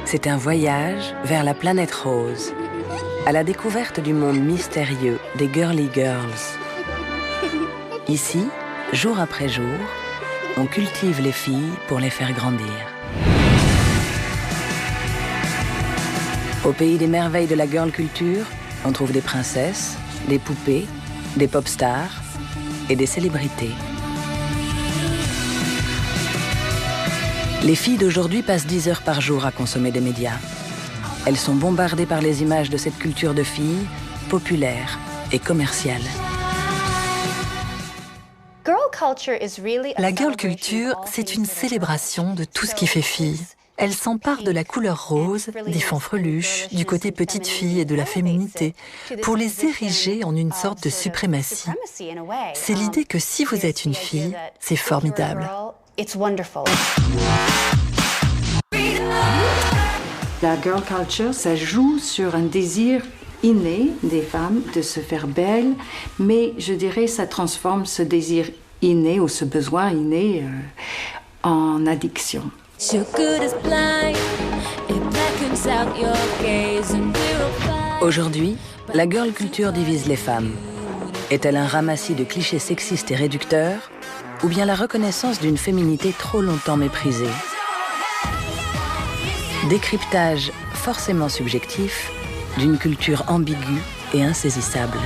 C'est un voyage vers la planète rose, à la découverte du monde mystérieux des Girly Girls. Ici, jour après jour, on cultive les filles pour les faire grandir. Au pays des merveilles de la girl culture, on trouve des princesses, des poupées, des pop stars et des célébrités. Les filles d'aujourd'hui passent 10 heures par jour à consommer des médias. Elles sont bombardées par les images de cette culture de filles, populaire et commerciale. La girl culture, c'est une célébration de tout ce qui fait fille. Elle s'empare de la couleur rose, des fanfreluches, du côté petite fille et de la féminité, pour les ériger en une sorte de suprématie. C'est l'idée que si vous êtes une fille, c'est formidable. La girl culture, ça joue sur un désir inné des femmes de se faire belle, mais je dirais ça transforme ce désir inné ou ce besoin inné en addiction. Aujourd'hui, la girl culture divise les femmes. Est-elle un ramassis de clichés sexistes et réducteurs, ou bien la reconnaissance d'une féminité trop longtemps méprisée? Décryptage forcément subjectif d'une culture ambiguë et insaisissable.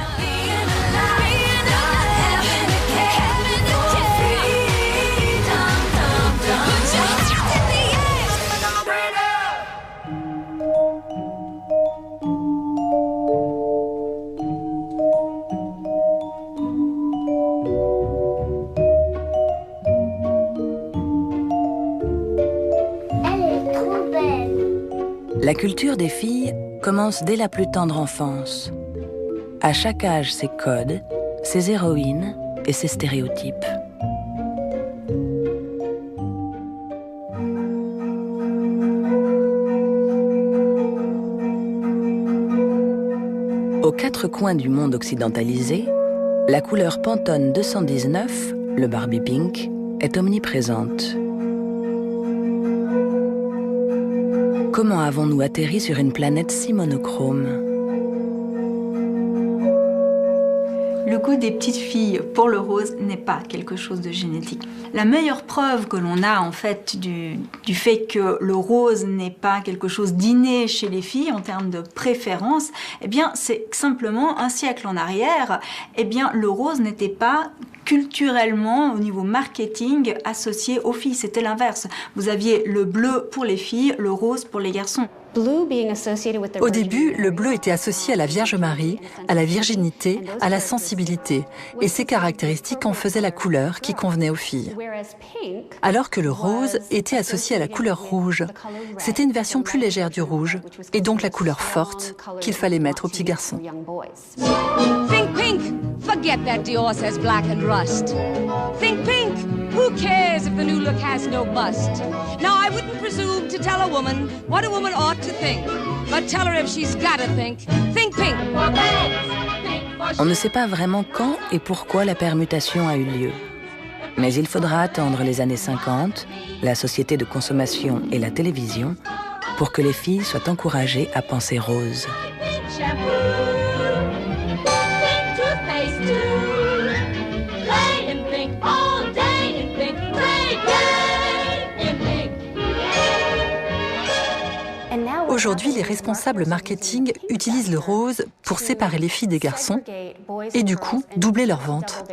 La culture des filles commence dès la plus tendre enfance. À chaque âge, ses codes, ses héroïnes et ses stéréotypes. Aux quatre coins du monde occidentalisé, la couleur Pantone 219, le Barbie Pink, est omniprésente. Comment avons-nous atterri sur une planète si monochrome? Le goût des petites filles pour le rose n'est pas quelque chose de génétique. La meilleure preuve que l'on a en fait du fait que le rose n'est pas quelque chose d'inné chez les filles en termes de préférence, eh bien c'est simplement un siècle en arrière, eh bien le rose n'était pas culturellement, au niveau marketing, associé aux filles. C'était l'inverse. Vous aviez le bleu pour les filles, le rose pour les garçons. Au début, le bleu était associé à la Vierge Marie, à la virginité, à la sensibilité, et ces caractéristiques en faisaient la couleur qui convenait aux filles. Alors que le rose était associé à la couleur rouge. C'était une version plus légère du rouge, et donc la couleur forte qu'il fallait mettre aux petits garçons. Think pink! Forget that Dior says black and rust. Think pink! Who cares if the new look has no bust? Now I wouldn't presume to tell a woman what a woman ought to think, but tell her if she's gotta think. Think pink! On ne sait pas vraiment quand et pourquoi la permutation a eu lieu. Mais il faudra attendre les années 50, la société de consommation et la télévision, pour que les filles soient encouragées à penser rose. Aujourd'hui, les responsables marketing utilisent le rose pour séparer les filles des garçons et du coup, doubler leurs ventes.